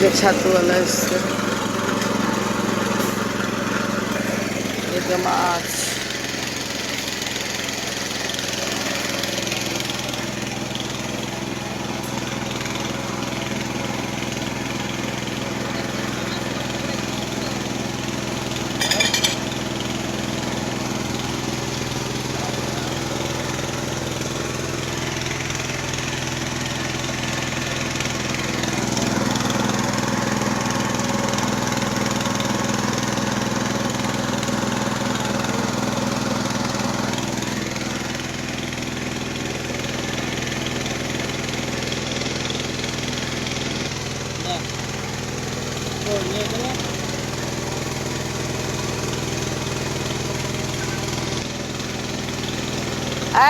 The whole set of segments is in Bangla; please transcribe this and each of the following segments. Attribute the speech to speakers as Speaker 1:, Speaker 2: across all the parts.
Speaker 1: যে ছাতুওয়ালা এসছে, এই যে মাছ।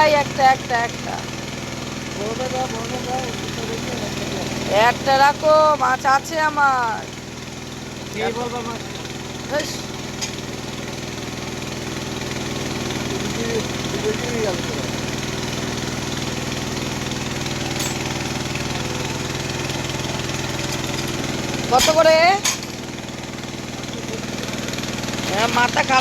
Speaker 1: এই একটা একটা একটা একটা রাখো, মাছ আছে আমার। বেশ, কত করে? হ্যাঁ, মাথা খা।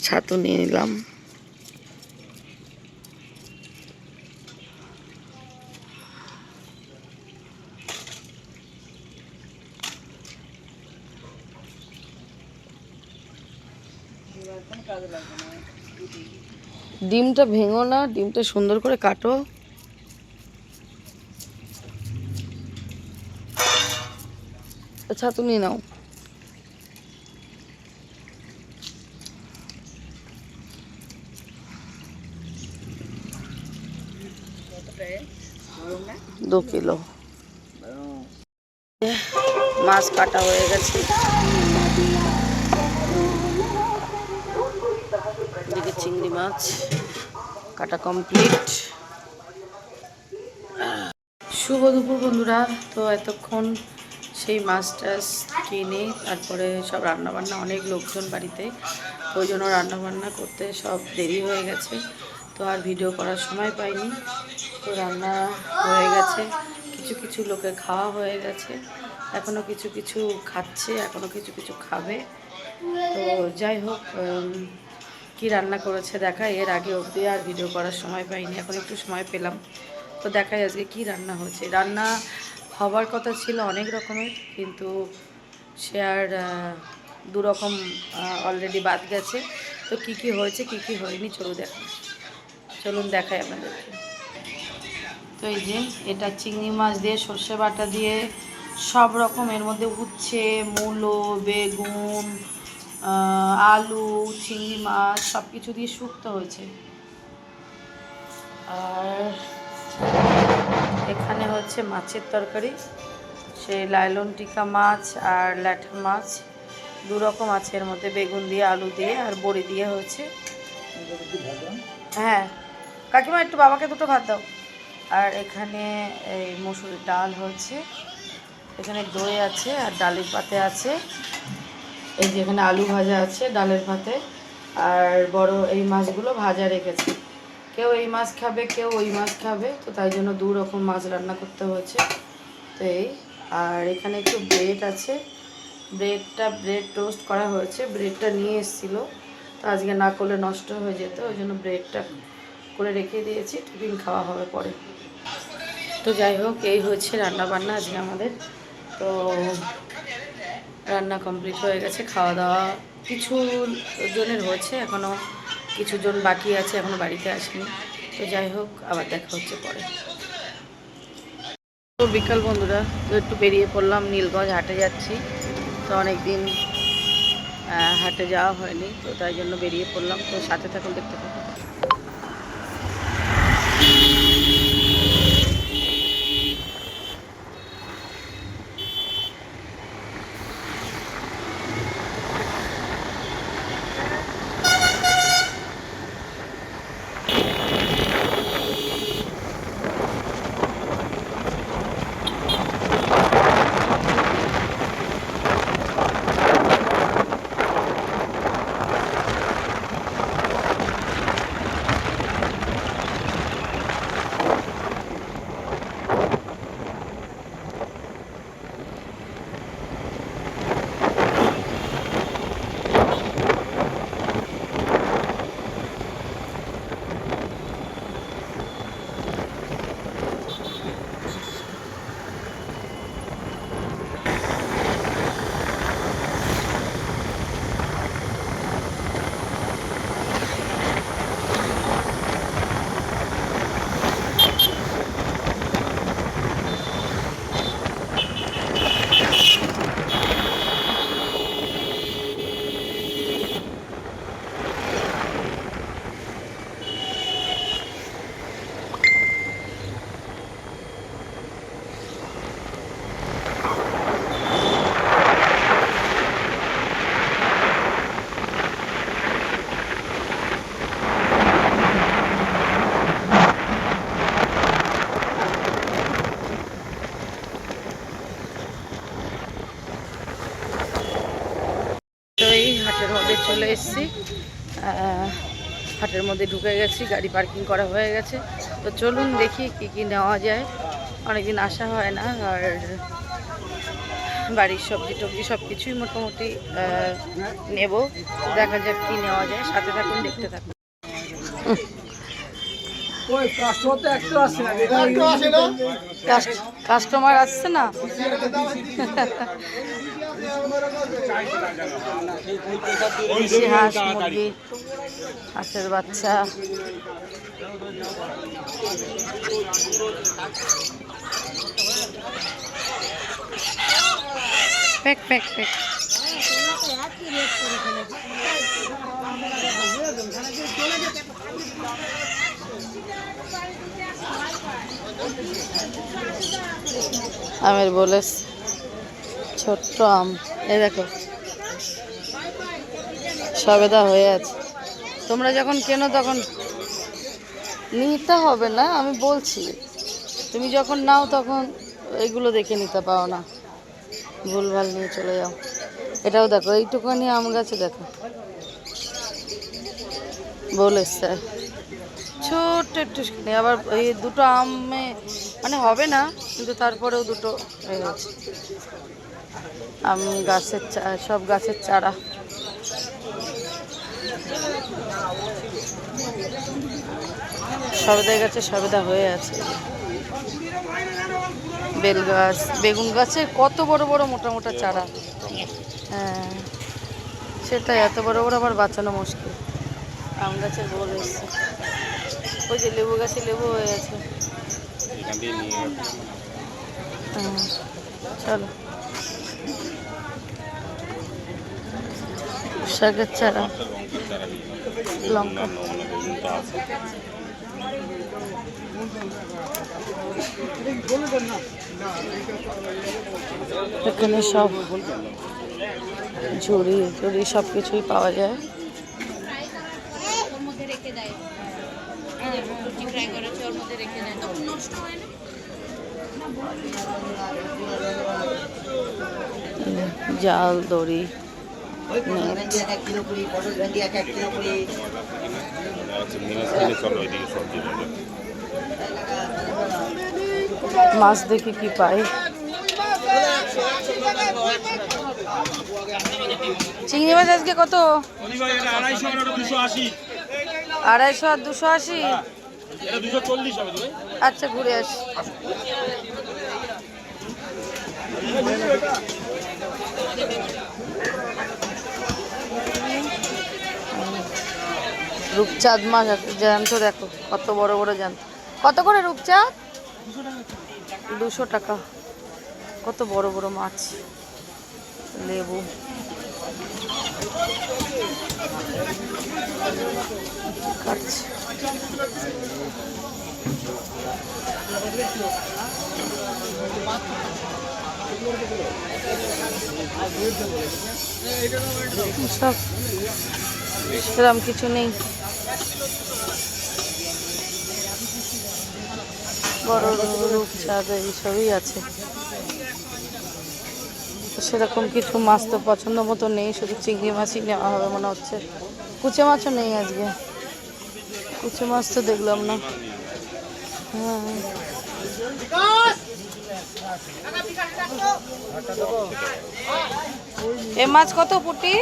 Speaker 1: ছাতু নিয়ে নিলাম। ডিমটা ভেঙো না, ডিমটা সুন্দর করে কাটো। ছাতু নিয়ে নাও। दो किलो মাছ কাটা হয়ে গেছে। এদিকে চিংড়ি মাছ কাটা কমপ্লিট। শুভ দুপুর বন্ধুরা। তো এতক্ষণ সেই মাছ টাছ কিনে তারপরে সব রান্নাবান্না, অনেক লোকজন বাড়িতে, ওই জন্য রান্নাবান্না করতে সব দেরি হয়ে গেছে। তো আর ভিডিও করার সময় পাইনি। তো রান্না হয়ে গেছে, কিছু কিছু লোকের খাওয়া হয়ে গেছে, এখনও কিছু কিছু খাচ্ছে, এখনও কিছু কিছু খাবে। তো যাই হোক, কি রান্না করেছে দেখাই। এর আগে অবধি আর ভিডিও করার সময় পাইনি, এখন একটু সময় পেলাম। তো দেখাই আজকে কি রান্না হয়েছে। রান্না হবার কথা ছিল অনেক রকমের, কিন্তু সে আর দু রকম অলরেডি বাদ গেছে। তো কি কি হয়েছে কি কি হয়নি চলুন দেখাই আপনাদেরকে। তো এই যে এটা চিংড়ি মাছ দিয়ে সর্ষে বাটা দিয়ে সব রকম, এর মধ্যে উচ্ছে, মূলো, বেগুন, আলু, চিংড়ি মাছ সব কিছু দিয়ে শুক্তো হয়েছে। আর এখানে হচ্ছে মাছের তরকারি, সেই লাইলন টিকা মাছ আর ল্যাঠা মাছ দু রকম আছে, এর মধ্যে বেগুন দিয়ে, আলু দিয়ে আর বড়ি দিয়ে হয়েছে। হ্যাঁ কাকিমা, একটু বাবাকে দুটো ভাত দাও। আর এখানে এই মসুরির ডাল হচ্ছে, এখানে দই আছে আর ডালের পাতে আছে। এই যে এখানে আলু ভাজা আছে ডালের পাতে, আর বড় এই মাছগুলো ভাজা রেখেছে। কেউ এই মাছ খাবে, কেউ ওই মাছ খাবে, তো তাই জন্য দু রকম মাছ রান্না করতে হয়েছে। তো এই, আর এখানে একটু ব্রেড আছে, ব্রেড টোস্ট করা হয়েছে। ব্রেডটা নিয়ে এসেছিলো, তো আজকে না করলে নষ্ট হয়ে যেত, ওই জন্য ব্রেডটা করে রেখে দিয়েছি, টিফিন খাওয়া হবে পরে। তো যাই হোক, এই হচ্ছে রান্না বান্না আজকে আমাদের। তো রান্না কমপ্লিট হয়ে গেছে, খাওয়া দাওয়া কিছু জনের হয়েছে, এখনও কিছু জন বাকি আছে, এখনও বাড়িতে আসেনি। তো যাই হোক, আবার দেখা হচ্ছে পরে। তো বিকাল বন্ধুরা, তো একটু বেরিয়ে পড়লাম, নীলগঞ্জ হাটে যাচ্ছি। তো অনেক দিন হাটে যাওয়া হয়নি, তো তাই জন্য বেরিয়ে পড়লাম। তো সাথে থাকুন, দেখতে থাকুন। তো এই হাটের মধ্যে চলে এসেছি, হাটের মধ্যে ঢুকে গেছি, গাড়ি পার্কিং করা হয়ে গেছে। তো চলুন দেখি কি কি নেওয়া যায়, অনেকদিন আসা হয় না। আর বাড়ির সবজি টবজি সব কিছুই মোটামুটি নেব। দেখা যাক কি নেওয়া যায়, সাথে থাকুন, দেখতে থাকুন। কাস্টমার আসছে না। হাঁস, মুরগি, হাঁসের বাচ্চা, প্যাক প্যাক প্যাক। আমের বলে ছোট্ট আম, এই দেখো সবেদা হয়ে আছে। তোমরা যখন কেনো তখন নিতে হবে না, আমি বলছি, তুমি যখন নাও তখন এগুলো দেখে নিতে পাও না, ভুলভাল নিয়ে চলে যাও। এটাও দেখো, এইটুকুনি আম গাছে দেখো বলেছে ছোট্ট একটু, আবার এই দুটো আমে মানে হবে না, কিন্তু তারপরেও দুটো হয়ে গেছে। আম গাছের সব গাছের চারা। সবেদা গাছে সবেদা হয়ে আছে। বেল গাছ, বেগুন গাছে কত বড় বড় মোটা মোটা চারা। হ্যাঁ সেটাই, এত বড় বড় আবার বাঁচানো মুশকিল। আম গাছের বল এসছে, ওই যে লেবু গাছে লেবু হয়ে আছে। হ্যাঁ চলো, শাকের চারা, লঙ্কা, এখানে সব ঝুড়ি ঝুড়ি সব কিছুই পাওয়া যায়। জাল, দড়ি, নেট, মাছ দেখি কি পাই। চিংড়ি মাছ আজকে কত? 250 আর 280। আচ্ছা ঘুরে আসি। রূপচাঁদ মাছ জ্যান্ত দেখো, কত বড় বড় জ্যান্ত। কত করে রূপচাঁদ? 200 টাকা। কত বড় বড় মাছ। লেবু, কাটছে। সব সেরকম কিছু নেই, বড় রূপচাঁদ এইসবই আছে। সেরকম কিছু মাছ তো পছন্দ মতো নেই, শুধু চিংড়ি মাছই নেওয়া হবে মনে হচ্ছে। কুচে মাছও নেই আজকে, কুচে মাছ তো দেখলাম না। হ্যাঁ, এ মাছ কত পুঁটি?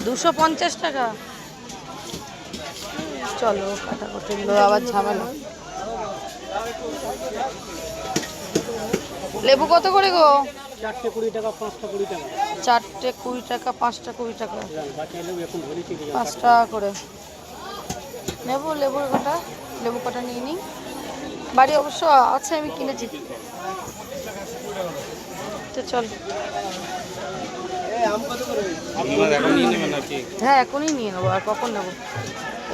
Speaker 1: 250 টাকা। চলো কাটাকুটি আবার ঝামেলা। লেবু কত করে গো?
Speaker 2: 4টে 20 টাকা, 5টা 20 টাকা।
Speaker 1: 4টে 20 টাকা, 5টা 20 টাকা, 5 টাকা করে নেবো। লেবুর কটা, লেবু কটা নিয়ে নিই। বাড়ি অবশ্য আছে, আমি কিনেছি তো। চল, হ্যাঁ এখনই নিয়ে নেবো। আর কখন নেবো?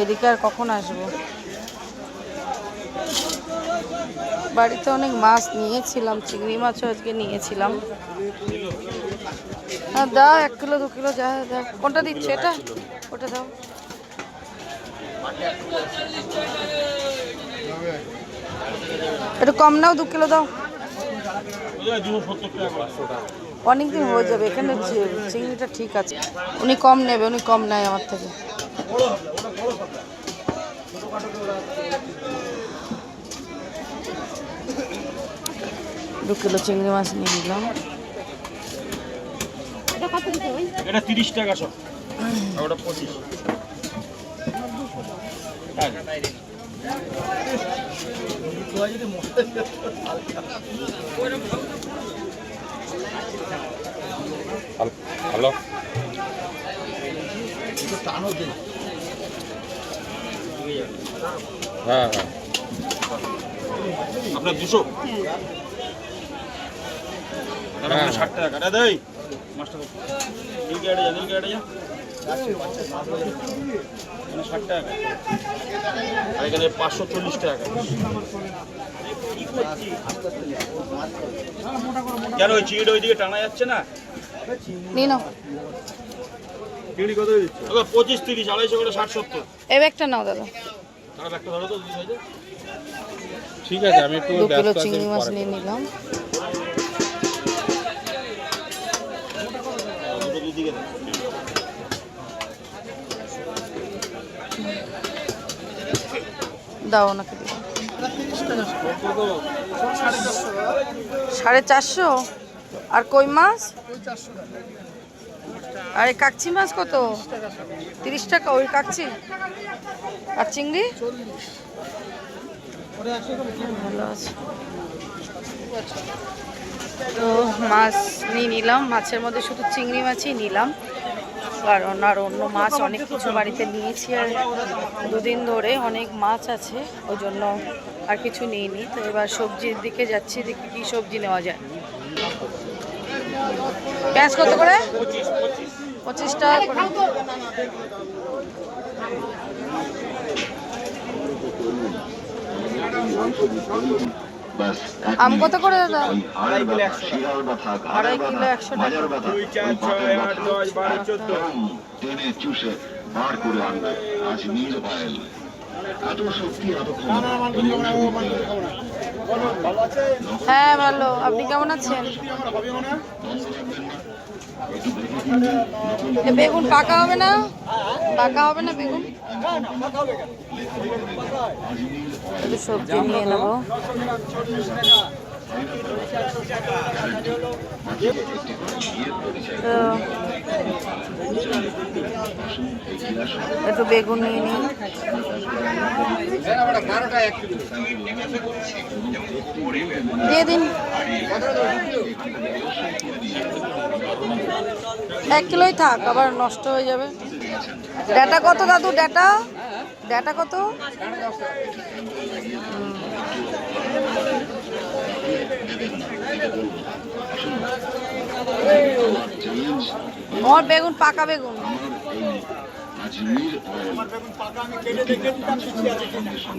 Speaker 1: এদিকে আর কখন আসবো? বাড়িতে অনেক মাছ নিয়েছিলাম, চিংড়ি মাছও আজকে নিয়েছিলাম। হ্যাঁ দাও, 1 কিলো 2 কিলো যা দাও। কোনটা দিচ্ছে? এটা, ওটা দাও। একটু কম নাও, 2 কিলো দাও। অনেকদিন হয়ে যাবে। এখানে চিংড়িটা ঠিক আছে। উনি কম নেবে, উনি কম নেয় আমার থেকে। দু কিলো চিংড়ি মাছ নিয়ে নিলাম।
Speaker 2: এটা 30 টাকা সব, ওটা 25।
Speaker 3: হ্যালো, হ্যাঁ হ্যাঁ,
Speaker 2: আপনার 200,
Speaker 3: হ্যাঁ
Speaker 2: 60 টাকা কাটা দেই। মাস্টার নীল গাড়ি যা, নীল গাড়ি যা, 60 টাকা। আর এখানে 540 টাকা। কেন ওই চিড় ওইদিকে টানা যাচ্ছে না?
Speaker 1: নিয়ে নাও।
Speaker 2: চিড়ি কত দিচ্ছে? 25 30 250 করে 60 70।
Speaker 1: এই ব্যাগটা নাও দাদা।
Speaker 2: তাহলে একটা ধরো তো,
Speaker 3: ঠিক আছে, আমি একটু
Speaker 1: 2 কিলো
Speaker 3: ব্যস্ত আছি,
Speaker 1: চিংড়ি মাছ
Speaker 3: পরে
Speaker 1: নিয়ে নিলাম।
Speaker 2: দুটো দুদিকে
Speaker 1: দাও ওনাকে দিও। 450। আর কই মাছ? আর এই কাকচি মাছ কত? 30 টাকা ওই কাকচি। আর চিংড়ি? ভালো আছে। তো মাছ নিয়ে নিলাম। মাছের মধ্যে শুধু চিংড়ি মাছই নিলাম, কারণ আর অন্য মাছ অনেক কিছু বাড়িতে নিয়েছি। আর 2 দিন ধরে অনেক মাছ আছে, ওই জন্য আর কিছু নিইনি। তো এবার সবজির দিকে যাচ্ছি, দেখি কি সবজি নেওয়া যায়। পেঁয়াজ কত করে? 25 টাকা করে। আম কত করে দাদা? 2.5 কিলো 100 টাকা।
Speaker 2: 2 4 6 8 10 12 14।
Speaker 4: টেনে চুষে বার করে আনবে আজ নীল পায়েল। এত শক্তি এত
Speaker 1: হ্যাঁ ভালো, আপনি কেমন আছেন? বেগুন পাকা হবে না? পাকা হবে না বেগুন? একটু সবজি নিয়ে নেবো। তো একটু বেগুন নিয়ে নিই। দিয়ে দিন 1 কিলোই থাক, আবার নষ্ট হয়ে যাবে। ডাটা কত দাদু? ডাটা ডাটা কত? আমার বেগুন পাকা বেগুন।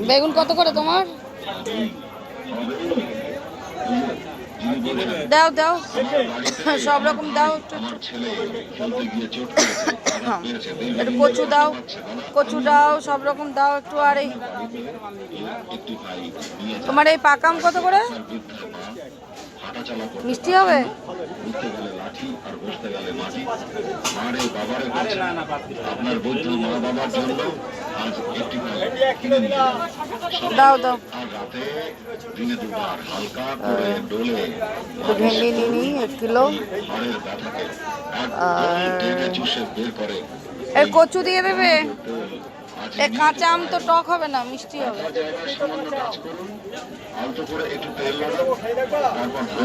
Speaker 1: বেগুন কত করে তোমার? দাও দাও, সব রকম দাও। একটু কচু দাও, কচু দাও, সব রকম দাও একটু। আর এই তোমার এই পাকাম কত করে? মিষ্টি হবে? দাও দাও। ভেন্ডি নিয়ে নিই 1 কিলো। আর কচু দিয়ে দেবে। কাঁচা আম তো টক হবে না, মিষ্টি হবে।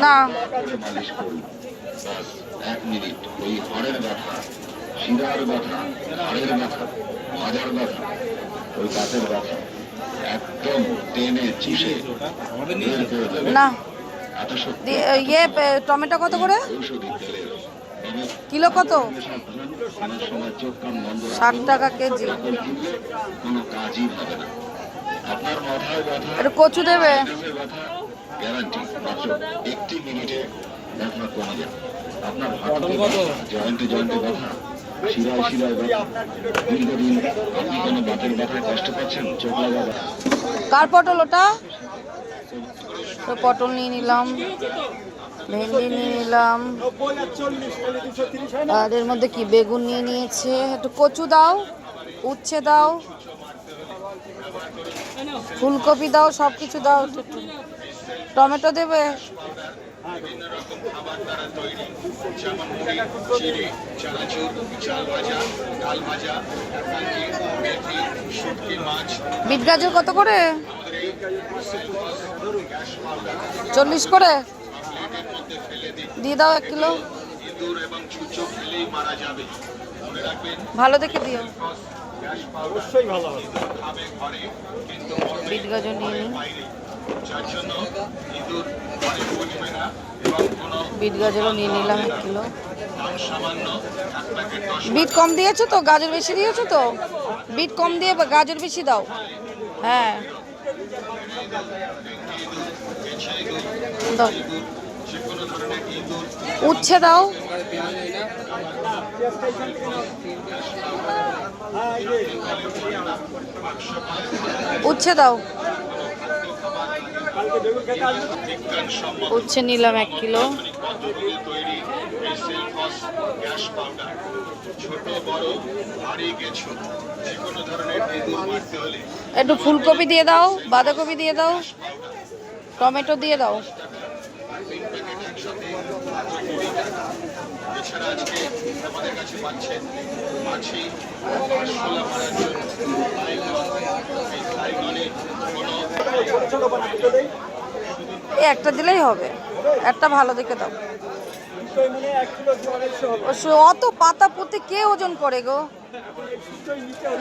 Speaker 1: না
Speaker 4: 1 মিনিট ওই হাড়ের ব্যথা, শিরার ব্যথা, হাড়ের ব্যথা, মাজার ব্যথা, ওই দাঁতের ব্যথা একদম টেনে চুষে বের করে দেবে।
Speaker 1: না
Speaker 4: এত শক্তি।
Speaker 1: ইয়ে টমেটো কত করে
Speaker 4: ঔষধি তেলের
Speaker 1: কিলো? কত?
Speaker 4: সময় চোখ কান বন্ধ
Speaker 1: 60 টাকা কেজি।
Speaker 4: কোনো কাজই হবে না। আপনার মাথায় ব্যথা,
Speaker 1: একটু কচু দেবে।
Speaker 4: ব্যথা গ্যারান্টি মাত্র 1 মিনিটে ব্যথা কমে যাবে। আপনার হাঁটুতে ব্যথা, জয়েন্টে জয়েন্টে ব্যথা, শিরায় শিরায় ব্যথা, দীর্ঘদিন আপনি কোনো বাতের ব্যথায় কষ্ট পাচ্ছেন, চোখ লাগা ব্যথা।
Speaker 1: কার পটল ওটা? তো পটল নিয়ে নিলাম, ভেন্ডি নিয়ে নিলাম, আর এর মধ্যে কি বেগুন নিয়ে নিয়েছে। একটু কচু দাও, উচ্ছে দাও, ফুলকপি দাও, সব কিছু দাও। টমেটো দেবে। বিট গাজর কত করে? 40 করে দিয়ে দাও 1 কিলো। ভালো দেখে দিও।
Speaker 2: অবশ্যই ভালো হবে।
Speaker 1: বিট গাজর নিয়ে নিই। বিট গাজরও নিয়ে নিলাম 1 কিলো। বিট কম দিয়েছো তো, গাজর বেশি দিয়েছো তো? বিট কম দিয়ে গাজর বেশি দাও। হ্যাঁ দাও। উচ্ছে দাও। উচ্ছে দাও। উচ্ছে নিলাম 1 কিলো। একটু ফুলকপি দিয়ে দাও, বাঁধাকপি দিয়ে দাও, টমেটো দিয়ে দাও। একটা দিলেই হবে, একটা ভালো দেখে দাও। অত পাতা পুঁতি কে ওজন করে গো?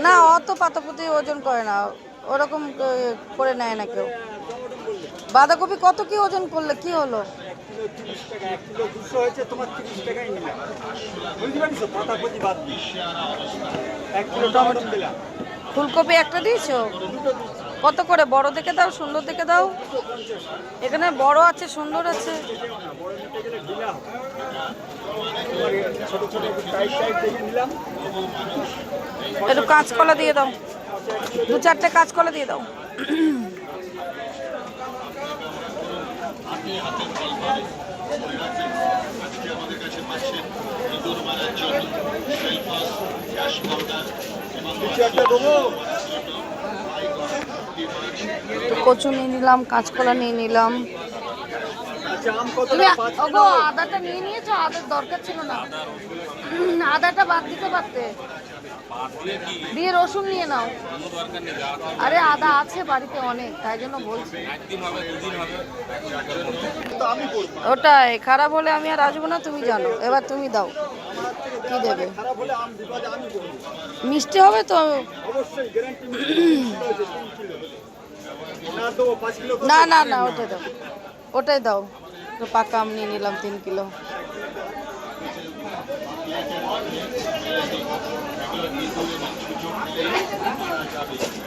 Speaker 1: না অত পাতা পুঁতি ওজন করে না, ওরকম করে নেয় না কেউ। বাঁধাকপি কত কি ওজন করলে কি হলো? ফুলকপি একটা দিয়েছো? কত করে? বড় দেখে দাও, সুন্দর দেখে দাও। এখানে বড় আছে, সুন্দর আছে। একটু কাঁচকলা দিয়ে দাও, 2-4টে কাঁচকলা দিয়ে দাও। কচু নিয়ে নিলাম, কাঁচকলা নিয়ে নিলাম। ওগো আদাটা নিয়ে নিয়েছো? আদার দরকার ছিল না, আদাটা বাদ দিতে পারতে। দিয়ে রসুন নিয়ে নাও। আরে আদা আছে বাড়িতে অনেক, তাই জন্য বলছি। ওটাই খারাপ হলে আমি আর আসবো না, তুমি জানো। এবার তুমি দাও। কি দেবে?
Speaker 2: খারাপ হলে আম বিপদে আমি বলবো
Speaker 1: মিষ্টি হবে তো?
Speaker 2: অবশ্যই গ্যারান্টি না দেবো 5 কিলো
Speaker 1: না না না, ওটাই দাও, ওটাই দাও। তো পাকা আম নিয়ে নিলাম 3 কিলো।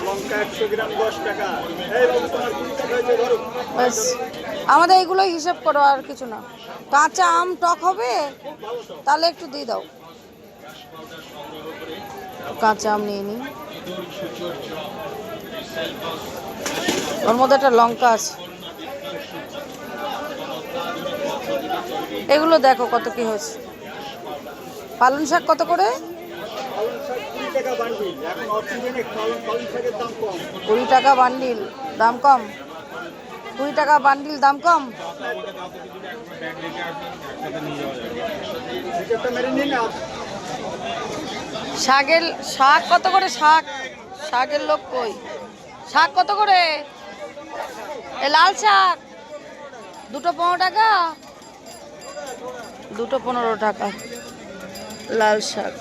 Speaker 2: লঙ্কা 100 গ্রাম 10 টাকা। এই বাবু তোমার 20 টাকা হয়েছে ধরো।
Speaker 1: ব্যাস, আমাদের এইগুলোই হিসাব করো, আর কিছু না। কাঁচা আম টক হবে, তাহলে একটু দিয়ে দাও। কাঁচা আম নিয়ে নিই, ওর মধ্যে একটা লঙ্কা আছে। এগুলো দেখো কত কি হয়েছে। পালং শাক কত করে?
Speaker 2: পালং শাক 20 টাকা বান্ডিল। এখন অক্সিজেনে পালং শাকের দাম কম।
Speaker 1: 20 টাকা বান্ডিল, দাম কম। 20 টাকা বান্ডিল, দাম কম।
Speaker 2: এটা মেরে নিন না।
Speaker 1: শাক কত করে? শাকের লোক কই? শাক কত করে? এ লাল শাক দুটো 15 টাকা, দুটো 15 টাকা লাল শাক।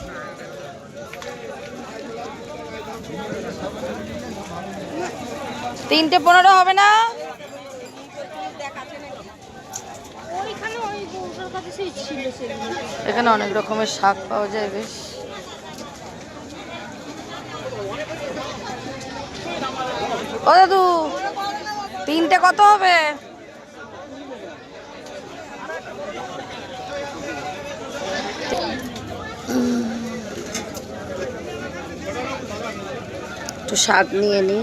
Speaker 1: তিনটে 15 হবে না? এখানে অনেক রকমের শাক পাওয়া যায় বেশ। ও দাদু, তিনটে কত হবে? একটু শাক নিয়ে নি,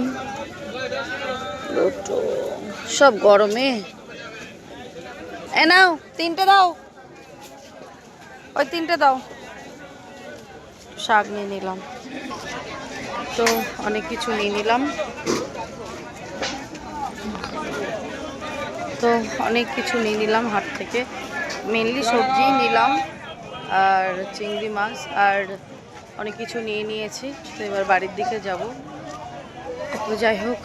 Speaker 1: দুটো, সব গরমে। এ নাও, তিনটে দাও, ওই তিনটে দাও। শাক নিয়ে নিলাম, তো অনেক কিছু নিয়ে নিলাম। হাট থেকে। মেনলি সবজি নিলাম আর চিংড়ি মাছ আর অনেক কিছু নিয়ে নিয়েছি। তো এবার বাড়ির দিকে যাব। তো যাই হোক,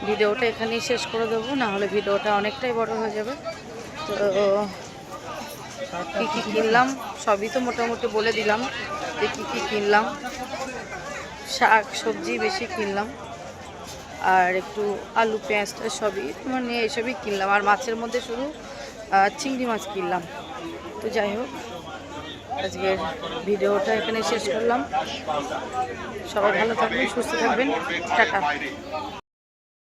Speaker 1: ভিডিওটা এখানেই শেষ করে দেবো, না হলে ভিডিওটা অনেকটাই বড় হয়ে যাবে। তো কী কী কিনলাম সবই তো মোটামুটি বলে দিলাম যে কী কী কিনলাম। শাক সবজি বেশি কিনলাম, আর একটু আলু পেঁয়াজটা সবই মানে এইসবই কিনলাম। আর মাছের মধ্যে শুধু চিংড়ি মাছ কিনলাম। তো যাই হোক, আজকের ভিডিওটা এখানে শেষ করলাম। সবাই ভালো থাকবেন, সুস্থ থাকবেন, টাটা।